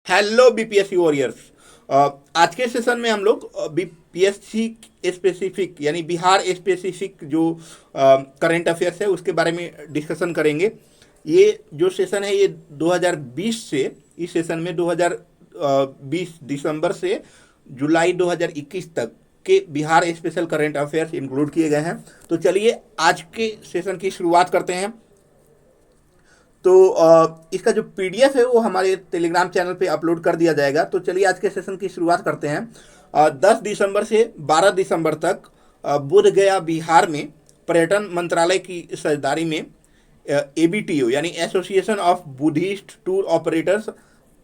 Hello BPSC warriors. आज के session में हम लोग बीपीएससी स्पेसिफिक यानी बिहार स्पेसिफिक जो करंट अफेयर्स है उसके बारे में डिस्कशन करेंगे। ये जो सेशन है ये 2020 से, इस सेशन में 2020 दिसंबर से जुलाई 2021 तक के Bihar special current affairs include किए गए हैं। तो चलिए आज के सेशन की शुरुआत करते हैं। तो इसका जो पीडीएफ है वो हमारे टेलीग्राम चैनल पे अपलोड कर दिया जाएगा। तो चलिए आज के सेशन की शुरुआत करते हैं। 10 दिसंबर से 12 दिसंबर तक बोध गया बिहार में पर्यटन मंत्रालय की साझेदारी में एबीटीओ यानी association of Buddhist tour operators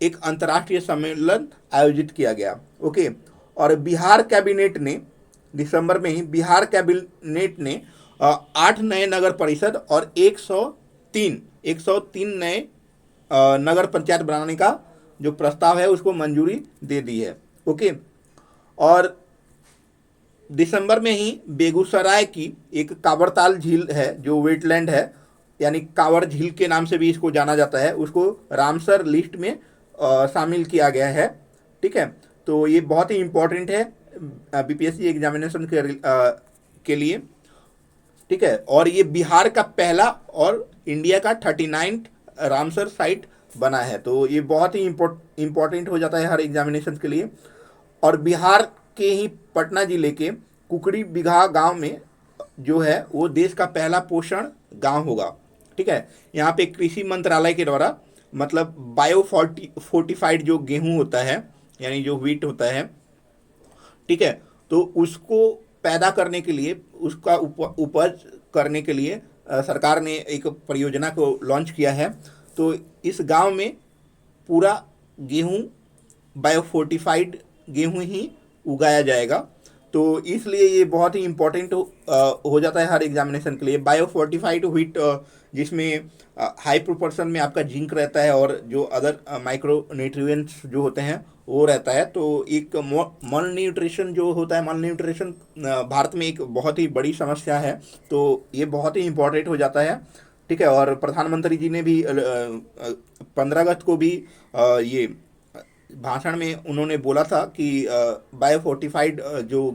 एक अंतर्राष्ट्रीय सम्मेलन आयोजित किया गया। ओके। और बिहार कैबिनेट ने दिसंबर में ही बिहार कैबिनेट ने 8 नए नगर परिषद और 103 नए नगर पंचायत बनाने का जो प्रस्ताव है उसको मंजूरी दे दी है। ओके। और दिसंबर में ही बेगूसराय की एक कांवरताल झील है जो वेटलैंड है, यानी कांवर झील के नाम से भी इसको जाना जाता है, उसको रामसर लिस्ट में शामिल किया गया है। ठीक है। तो ये बहुत ही इम्पोर्टेंट है बीपीएससी एग्जामिनेशन के लिए। ठीक है। और ये बिहार का पहला और इंडिया का 39 रामसर साइट बना है। तो ये बहुत ही इम्पोर्टेंट हो जाता है हर एग्जामिनेशन के लिए। और बिहार के ही पटना जिले के कुकड़ी बिघा गांव में जो है वो देश का पहला पोषण गांव होगा। ठीक है। यहाँ पे कृषि मंत्रालय के द्वारा मतलब बायो फोर्टिफाइड जो गेहूं होता है यानी जो व्हीट होता है, ठीक है, तो उसको पैदा करने के लिए, उसका उपज करने के लिए सरकार ने एक परियोजना को लॉन्च किया है। तो इस गांव में पूरा गेहूं बायोफोर्टिफाइड गेहूं ही उगाया जाएगा। तो इसलिए ये बहुत ही इम्पोर्टेंट हो जाता है हर एग्जामिनेशन के लिए। बायोफोर्टिफाइड व्हीट जिसमें हाई प्रोपोर्शन में आपका जिंक रहता है और जो अदर माइक्रो न्यूट्रिएंट्स जो होते हैं वो रहता है। तो एक मल न्यूट्रिशन जो होता है, मल न्यूट्रिशन भारत में एक बहुत ही बड़ी समस्या है। तो ये बहुत ही इम्पोर्टेंट हो जाता है। ठीक है। और प्रधानमंत्री जी ने भी 15 अगस्त को भी ये भाषण में उन्होंने बोला था कि बायोफोर्टिफाइड जो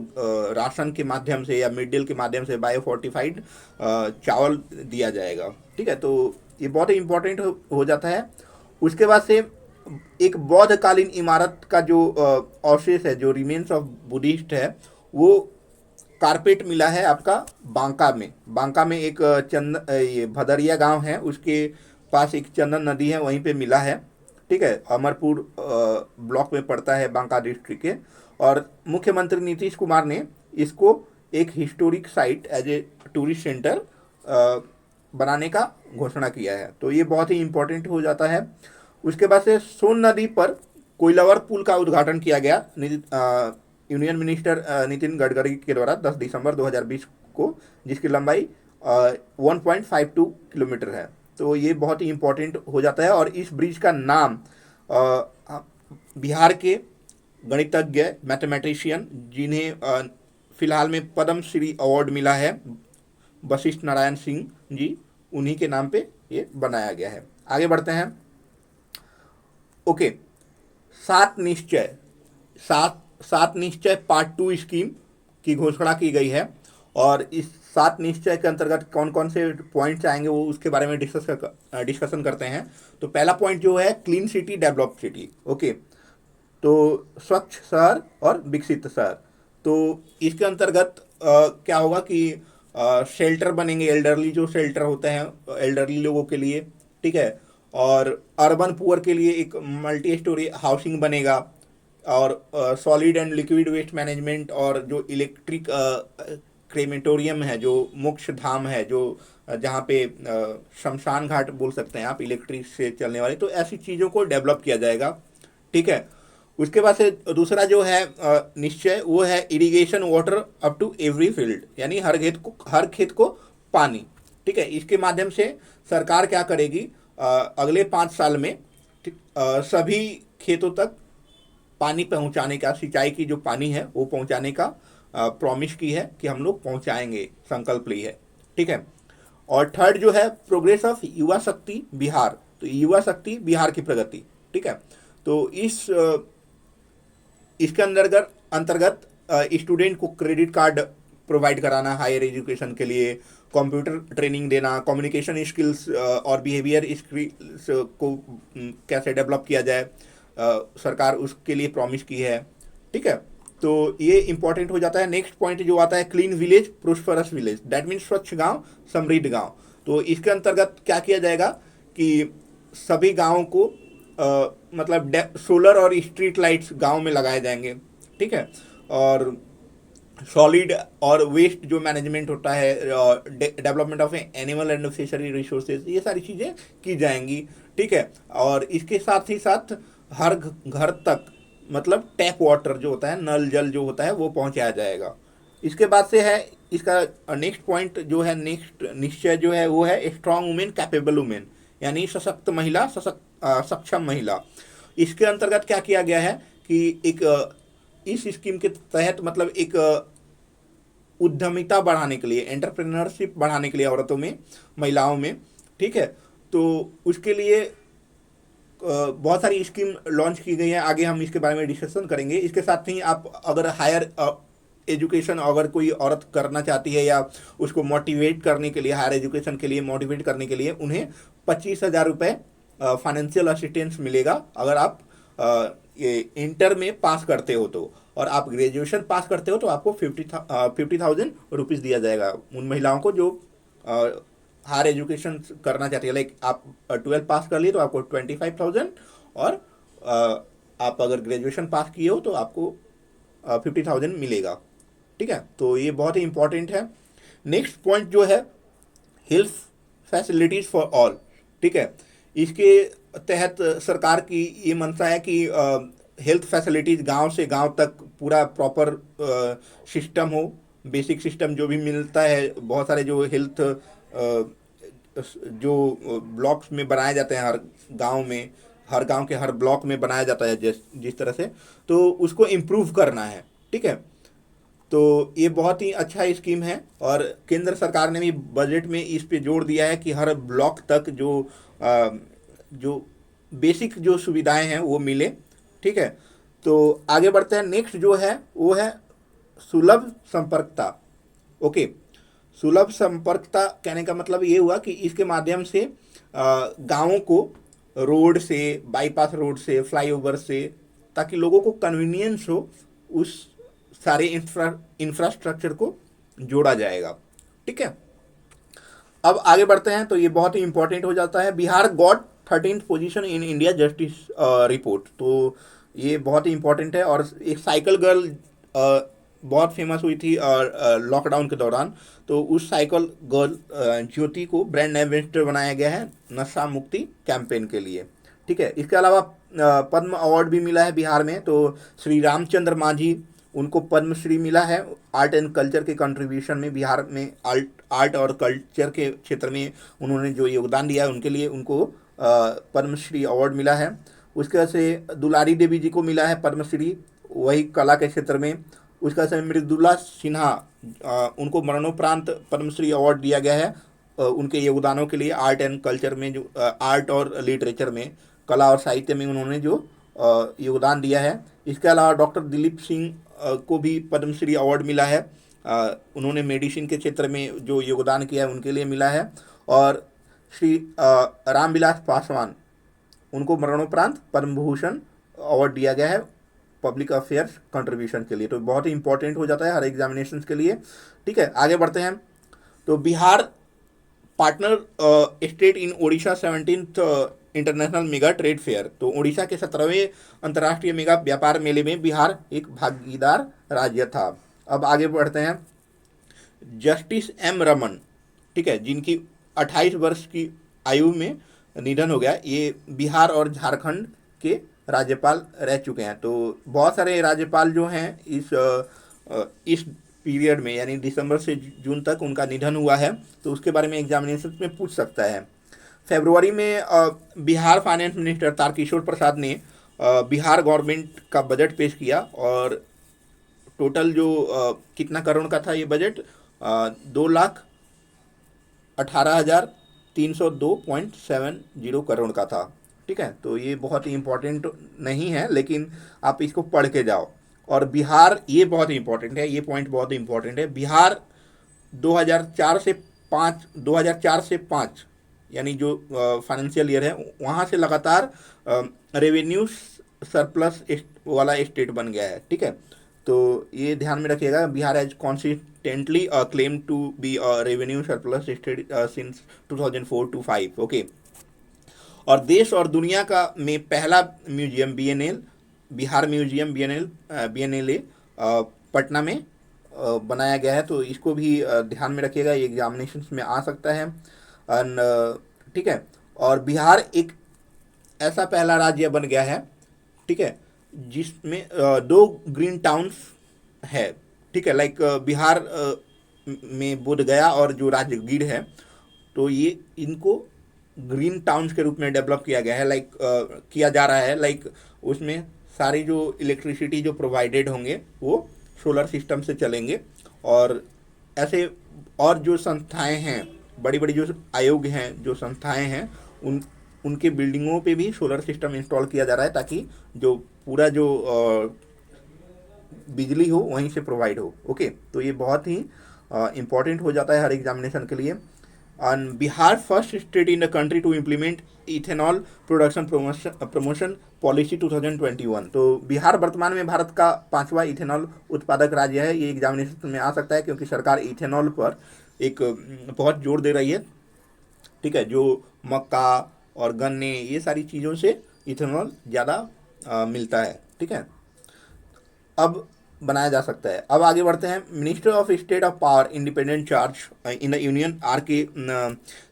राशन के माध्यम से या मिड डील के माध्यम से बायोफोर्टिफाइड चावल दिया जाएगा। ठीक है। तो ये बहुत ही इम्पोर्टेंट हो जाता है। उसके बाद से एक बौद्धकालीन इमारत का जो अवशेष है, जो रिमेन्स ऑफ बुद्धिस्ट है, वो कारपेट मिला है आपका बांका में। बांका में एक ये भदरिया गांव है, उसके पास एक चंदन नदी है, वहीं पे मिला है। ठीक है। अमरपुर ब्लॉक में पड़ता है बांका डिस्ट्रिक्ट के। और मुख्यमंत्री नीतीश कुमार ने इसको एक historic site as a tourist centre बनाने का घोषणा किया है। तो ये बहुत ही इम्पोर्टेंट हो जाता है। उसके बाद से सोन नदी पर कोइलावर पुल का उद्घाटन किया गया यूनियन मिनिस्टर नितिन गडकरी के द्वारा 10 दिसंबर 2020 को, जिसकी लंबाई 1.52 किलोमीटर है। तो ये बहुत ही इम्पोर्टेंट हो जाता है। और इस ब्रिज का नाम बिहार के गणितज्ञ मैथमेटिशियन जिन्हें फिलहाल में पद्म श्री अवार्ड मिला है, वशिष्ठ नारायण सिंह जी, उन्हीं के नाम पे ये बनाया गया है। आगे बढ़ते हैं। ओके। सात निश्चय पार्ट 2 स्कीम की घोषणा की गई है। और इस 7 निश्चय के अंतर्गत कौन कौन से पॉइंट्स आएंगे वो उसके बारे में डिस्कशन करते हैं। तो पहला पॉइंट जो है clean city develop city. Okay. तो स्वच्छ शहर और विकसित शहर। तो इसके अंतर्गत क्या होगा कि शेल्टर बनेंगे, एल्डरली जो शेल्टर होते हैं एल्डरली लोगों के लिए। ठीक है। और अर्बन पुअर के लिए एक मल्टी स्टोरी हाउसिंग बनेगा। और solid and liquid waste management और जो इलेक्ट्रिक क्रेमेटोरियम है, जो मोक्ष धाम है, जो जहाँ पे शमशान घाट बोल सकते हैं आप, इलेक्ट्रिक से चलने वाली, तो ऐसी चीज़ों को डेवलप किया जाएगा। ठीक है। उसके बाद से दूसरा जो है निश्चय, वो है irrigation water up to every field, यानी हर खेत को पानी। ठीक है। इसके माध्यम से सरकार क्या करेगी, अगले 5 साल में सभी खेतों तक पानी पहुंचाने का, सिंचाई की जो पानी है वो पहुंचाने का प्रॉमिस की है कि हम लोग पहुंचाएंगे, संकल्प ली है। ठीक है। और थर्ड जो है प्रोग्रेस ऑफ युवा शक्ति बिहार, तो युवा शक्ति बिहार की प्रगति। ठीक है। तो इसके अंतर्गत अंतर्गत स्टूडेंट को क्रेडिट कार्ड प्रोवाइड कराना हायर एजुकेशन के लिए, कंप्यूटर ट्रेनिंग देना, कम्युनिकेशन स्किल्स और बिहेवियर स्किल्स को कैसे डेवलप किया जाए, सरकार उसके लिए प्रॉमिस की है। ठीक है, तो ये इंपॉर्टेंट हो जाता है। नेक्स्ट पॉइंट जो आता है clean village prosperous village, that means स्वच्छ गांव समृद्ध गांव। तो इसके अंतर्गत क्या किया जाएगा कि सभी गांवों को मतलब सोलर और स्ट्रीट लाइट्स गांव में लगाए जाएंगे। ठीक है, और सॉलिड और वेस्ट जो मैनेजमेंट होता है, development of animal and fishery resources, ये सारी चीज़ें की जाएंगी। ठीक है, और इसके साथ ही साथ हर घर तक मतलब टैप वाटर जो होता है, नल जल जो होता है वो पहुंचाया जाएगा। इसके बाद से है इसका नेक्स्ट पॉइंट जो है, नेक्स्ट निश्चय जो है वो है स्ट्रांग वुमेन कैपेबल वुमेन, यानी सशक्त महिला, सक्षम महिला। इसके अंतर्गत क्या किया गया है कि एक इस स्कीम के तहत मतलब एक उद्यमिता बढ़ाने के लिए, एंटरप्रेन्योरशिप बढ़ाने के लिए औरतों में, महिलाओं में। ठीक है, तो उसके लिए बहुत सारी स्कीम लॉन्च की गई है, आगे हम इसके बारे में डिस्कशन करेंगे। इसके साथ ही आप अगर हायर एजुकेशन अगर कोई औरत करना चाहती है या उसको मोटिवेट करने के लिए, हायर एजुकेशन के लिए मोटिवेट करने के लिए उन्हें 25,000 रुपये फाइनेंशियल असिस्टेंस मिलेगा अगर आप ये इंटर में पास करते हो तो, और आप ग्रेजुएशन पास करते हो तो आपको 50,000 रुपीज़ दिया जाएगा उन महिलाओं को जो हायर एजुकेशन करना चाहती है। लाइक आप 12 पास कर लिए तो आपको 25,000, और आप अगर ग्रेजुएशन पास किए हो तो आपको 50,000 मिलेगा। ठीक है, तो ये बहुत ही इंपॉर्टेंट है। नेक्स्ट पॉइंट जो है हेल्थ फैसिलिटीज़ फॉर ऑल। ठीक है, इसके तहत सरकार की ये मंशा है कि हेल्थ फैसिलिटीज़ गांव से गांव तक पूरा प्रॉपर सिस्टम हो, बेसिक सिस्टम जो भी मिलता है, बहुत सारे जो हेल्थ जो ब्लॉक्स में बनाए जाते हैं हर गांव में, हर गांव के हर ब्लॉक में बनाया जाता है जिस तरह से, तो उसको इम्प्रूव करना है। ठीक है, तो ये बहुत ही अच्छा स्कीम है, और केंद्र सरकार ने भी बजट में इस पे जोर दिया है कि हर ब्लॉक तक जो बेसिक जो सुविधाएं हैं वो मिले। ठीक है, तो आगे बढ़ते हैं। नेक्स्ट जो है वो है सुलभ संपर्कता। ओके, सुलभ संपर्कता कहने का मतलब ये हुआ कि इसके माध्यम से गांवों को रोड से, बाईपास रोड से, फ्लाईओवर से, ताकि लोगों को कन्वीनियंस हो, उस सारे इंफ्रास्ट्रक्चर को जोड़ा जाएगा। ठीक है, अब आगे बढ़ते हैं। तो ये बहुत ही इंपॉर्टेंट हो जाता है। Bihar got 13th position in India justice report, तो ये बहुत ही इंपॉर्टेंट है। और एक साइकिल गर्ल बहुत फेमस हुई थी लॉकडाउन के दौरान, तो उस साइकिल गर्ल ज्योति को ब्रांड एम्बेसडर बनाया गया है नशा मुक्ति कैंपेन के लिए। ठीक है, इसके अलावा पद्म अवार्ड भी मिला है बिहार में। तो श्री रामचंद्र मांझी, उनको पद्मश्री मिला है आर्ट एंड कल्चर के कंट्रीब्यूशन में। बिहार में आर्ट और कल्चर के क्षेत्र में उन्होंने जो योगदान दिया है उनके लिए उनको पद्मश्री अवार्ड मिला है। उसके से दुलारी देवी जी को मिला है पद्मश्री, वही कला के क्षेत्र में। उसका से मृदुला सिन्हा, उनको मरणोपरांत पद्मश्री अवार्ड दिया गया है उनके योगदानों के लिए आर्ट एंड कल्चर में, जो आर्ट और लिटरेचर में, कला और साहित्य में उन्होंने जो योगदान दिया है। इसके अलावा डॉक्टर दिलीप सिंह को भी पद्मश्री अवार्ड मिला है, उन्होंने मेडिसिन के क्षेत्र में जो योगदान किया है उनके लिए मिला है। और श्री रामविलास पासवान, उनको मरणोपरांत पद्म भूषण अवार्ड दिया गया है पब्लिक अफेयर्स कंट्रीब्यूशन के लिए। तो बहुत ही इंपॉर्टेंट हो जाता है हर एग्जामिनेशन के लिए। ठीक है, आगे बढ़ते हैं। तो Bihar partner state in Odisha 17th international mega trade fair, तो ओडिशा के 17वें अंतर्राष्ट्रीय मेगा व्यापार मेले में बिहार एक भागीदार राज्य था। अब आगे बढ़ते हैं। जस्टिस एम रमन, ठीक है, जिनकी 28 वर्ष की आयु में निधन हो गया, ये बिहार और झारखंड के राज्यपाल रह चुके हैं। तो बहुत सारे राज्यपाल जो हैं इस पीरियड में, यानी दिसंबर से जून तक उनका निधन हुआ है, तो उसके बारे में एग्जामिनेशन में पूछ सकता है। फरवरी में बिहार फाइनेंस मिनिस्टर तारकिशोर प्रसाद ने बिहार गवर्नमेंट का बजट पेश किया, और टोटल जो कितना करोड़ का था ये बजट, 2,18,302.70 करोड़ का था। ठीक है, तो ये बहुत ही इम्पोर्टेंट नहीं है, लेकिन आप इसको पढ़ के जाओ। और बिहार, ये बहुत ही इम्पोर्टेंट है, ये पॉइंट बहुत ही इम्पोर्टेंट है। बिहार 2004 से 5 यानी जो फाइनेंशियल ईयर है, वहाँ से लगातार रेवेन्यू सरप्लस वाला स्टेट बन गया है। ठीक है, तो ये ध्यान में रखिएगा, Bihar has consistently claim to be revenue surplus state since 2004 to 5। Okay, और देश और दुनिया का में पहला म्यूजियम बीएनएल, बिहार म्यूजियम बीएनएलए पटना में बनाया गया है। तो इसको भी ध्यान में रखिएगा, ये एग्जामिनेशंस में आ सकता है। ठीक है, और बिहार एक ऐसा पहला राज्य बन गया है, ठीक है, जिसमें 2 ग्रीन टाउन्स है। ठीक है, लाइक बिहार में बोध गया और जो राजगीर है, तो ये इनको ग्रीन टाउन्स के रूप में डेवलप किया गया है, लाइक किया जा रहा है। लाइक उसमें सारी जो इलेक्ट्रिसिटी जो प्रोवाइडेड होंगे वो सोलर सिस्टम से चलेंगे। और ऐसे और जो संस्थाएं हैं, बड़ी बड़ी जो आयोग हैं, जो संस्थाएं हैं, उनके बिल्डिंगों पे भी सोलर सिस्टम इंस्टॉल किया जा रहा है, ताकि जो पूरा जो बिजली हो वहीं से प्रोवाइड हो। ओके, तो ये बहुत ही इम्पॉर्टेंट हो जाता है हर एग्जामिनेशन के लिए। And Bihar first state in the country to implement ethanol production promotion policy 2021। तो बिहार वर्तमान में भारत का 5वां इथेनॉल उत्पादक राज्य है। ये एग्जामिनेशन में आ सकता है, क्योंकि सरकार इथेनॉल पर एक बहुत जोर दे रही है। ठीक है, जो मक्का और गन्ने, ये सारी चीज़ों से इथेनॉल ज़्यादा मिलता है। ठीक है, अब बनाया जा सकता है। अब आगे बढ़ते हैं। Minister of state of power independent charge in the union R.K.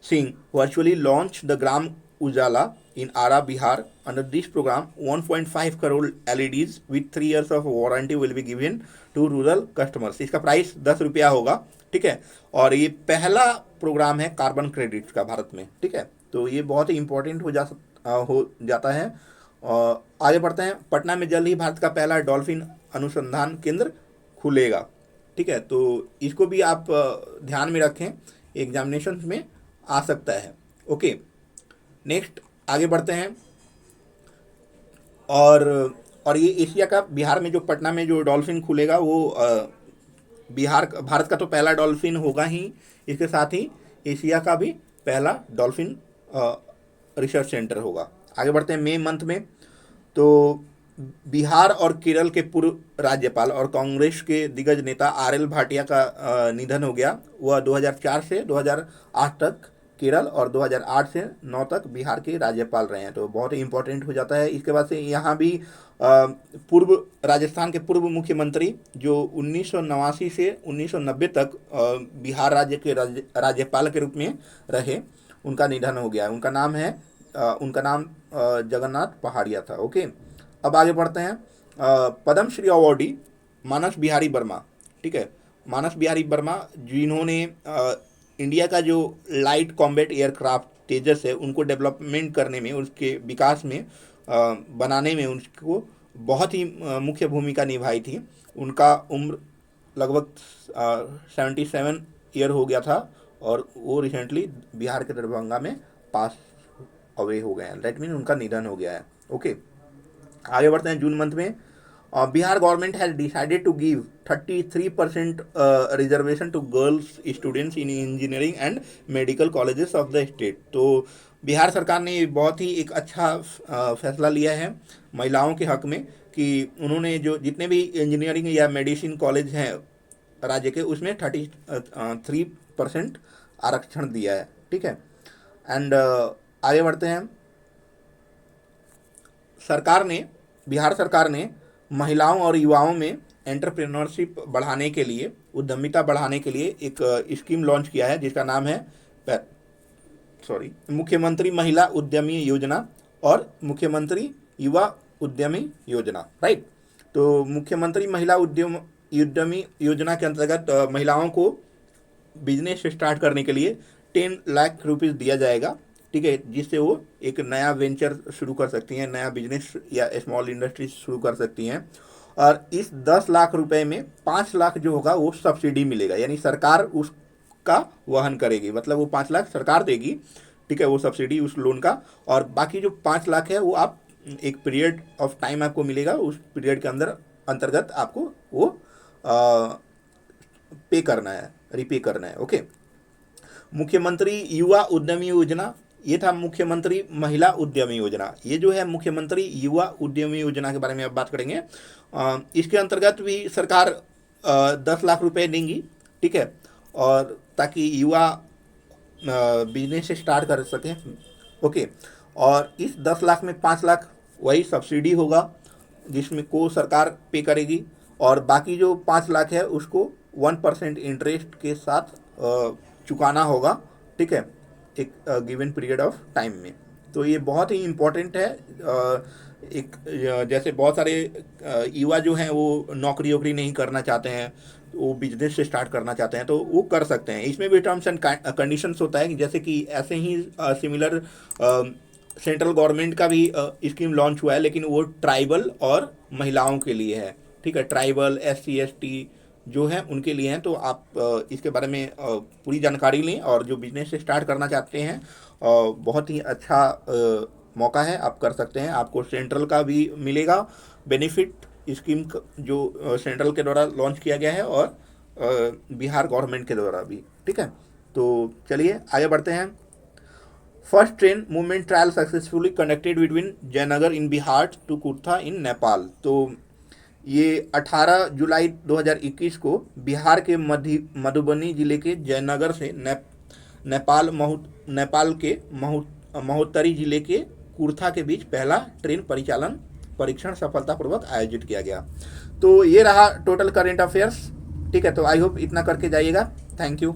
Singh virtually launch the Gram Ujala in Ara Bihar. Under this programme 1.5 crore LEDs with 3 years of warranty will be given to rural customers. इसका प्राइस 10 रुपया होगा। ठीक है, और ये पहला प्रोग्राम है carbon credits का भारत में। ठीक है, तो ये बहुत ही इंपॉर्टेंट हो जाता है। और आगे बढ़ते हैं। पटना में जल्द ही भारत का पहला डॉल्फिन अनुसंधान केंद्र खुलेगा। ठीक है, तो इसको भी आप ध्यान में रखें, एग्जामिनेशन में आ सकता है। ओके, नेक्स्ट आगे बढ़ते हैं। और ये एशिया का, बिहार में जो पटना में जो डॉल्फिन खुलेगा वो भारत का तो पहला डॉल्फिन होगा ही, इसके साथ ही एशिया का भी पहला डॉल्फिन रिसर्च सेंटर होगा। आगे बढ़ते हैं। मई मंथ में तो बिहार और केरल के पूर्व राज्यपाल और कांग्रेस के दिग्गज नेता RL भाटिया का निधन हो गया। वह 2004 से 2008 तक केरल और 2008 से 9 तक बिहार के राज्यपाल रहे हैं। तो बहुत ही इंपॉर्टेंट हो जाता है। इसके बाद से यहाँ भी पूर्व राजस्थान के पूर्व मुख्यमंत्री जो 1989 से 1990 तक बिहार राज्य के राज्यपाल के रूप में रहे, उनका निधन हो गया। उनका नाम जगन्नाथ पहाड़िया था। ओके, अब आगे बढ़ते हैं। पद्मश्री अवॉर्डी मानस बिहारी वर्मा। ठीक है, मानस बिहारी वर्मा जिन्होंने इंडिया का जो लाइट कॉम्बैट एयरक्राफ्ट तेजस है, उनको डेवलपमेंट करने में, उसके विकास में, बनाने में उनको बहुत ही मुख्य भूमिका निभाई थी। उनका उम्र लगभग 77 ईयर हो गया था, और वो रिसेंटली बिहार के दरभंगा में पास अवे हो गए हैं। दैट मीन उनका निधन हो गया है। ओके, आगे बढ़ते हैं। जून मंथ में Bihar government has decided to give 33% reservation to girls students in engineering and medical colleges of the state. तो बिहार सरकार ने बहुत ही एक अच्छा फैसला लिया है महिलाओं के हक में, कि उन्होंने जो जितने भी इंजीनियरिंग या मेडिसिन कॉलेज हैं राज्य के, उसमें 33% आरक्षण दिया है। ठीक है, एंड आगे बढ़ते हैं। बिहार सरकार ने महिलाओं और युवाओं में एंटरप्रेन्योरशिप बढ़ाने के लिए, उद्यमिता बढ़ाने के लिए एक स्कीम लॉन्च किया है, जिसका नाम है मुख्यमंत्री महिला उद्यमी योजना और मुख्यमंत्री युवा उद्यमी योजना। राइट, तो मुख्यमंत्री महिला उद्यमी योजना के अंतर्गत महिलाओं को बिजनेस स्टार्ट करने के लिए 10 लाख रुपीज़ दिया जाएगा। ठीक है, जिससे वो एक नया वेंचर शुरू कर सकती हैं, नया बिजनेस या स्मॉल इंडस्ट्री शुरू कर सकती हैं। और इस 10 लाख रुपए में 5 लाख जो होगा वो सब्सिडी मिलेगा, यानी सरकार उसका वहन करेगी। मतलब वो 5 लाख सरकार देगी, ठीक है, वो सब्सिडी उस लोन का। और बाकी जो 5 लाख है वो आप एक पीरियड ऑफ टाइम आपको मिलेगा, उस पीरियड के अंदर अंतर्गत आपको वो पे करना है, रिपे करना है। ओके। मुख्यमंत्री युवा उद्यमी योजना, ये था मुख्यमंत्री महिला उद्यमी योजना। ये जो है मुख्यमंत्री युवा उद्यमी योजना के बारे में अब बात करेंगे। इसके अंतर्गत भी सरकार 10 लाख रुपए देंगी, ठीक है, और ताकि युवा बिजनेस स्टार्ट कर सकें। ओके। और इस 10 लाख में 5 लाख वही सब्सिडी होगा जिसमें को सरकार पे करेगी, और बाकी जो 5 लाख है उसको 1% इंटरेस्ट के साथ चुकाना होगा, ठीक है, एक गिवन पीरियड ऑफ टाइम में। तो ये बहुत ही इम्पोर्टेंट है। एक जैसे बहुत सारे युवा जो हैं वो नौकरी वोकरी नहीं करना चाहते हैं, वो बिजनेस से स्टार्ट करना चाहते हैं, तो वो कर सकते हैं। इसमें भी टर्म्स एंड कंडीशंस होता है कि जैसे कि ऐसे ही सिमिलर सेंट्रल गवर्नमेंट का भी स्कीम लॉन्च हुआ है, लेकिन वो ट्राइबल और महिलाओं के लिए है, ठीक है, ट्राइबल SC ST जो है उनके लिए हैं। तो आप इसके बारे में पूरी जानकारी लें, और जो बिजनेस स्टार्ट करना चाहते हैं बहुत ही अच्छा मौका है, आप कर सकते हैं। आपको सेंट्रल का भी मिलेगा बेनिफिट, स्कीम जो सेंट्रल के द्वारा लॉन्च किया गया है, और बिहार गवर्नमेंट के द्वारा भी, ठीक है। तो चलिए आगे बढ़ते हैं। First train movement trial successfully conducted between Jaynagar in Bihar to Kurtha in Nepal. तो ये 18 जुलाई 2021 को बिहार के मधुबनी जिले के जयनगर से नेपाल के महोत्तरी जिले के कुर्था के बीच पहला ट्रेन परिचालन परीक्षण सफलतापूर्वक आयोजित किया गया। तो ये रहा टोटल करेंट अफेयर्स, ठीक है। तो आई होप इतना करके जाइएगा। Thank you.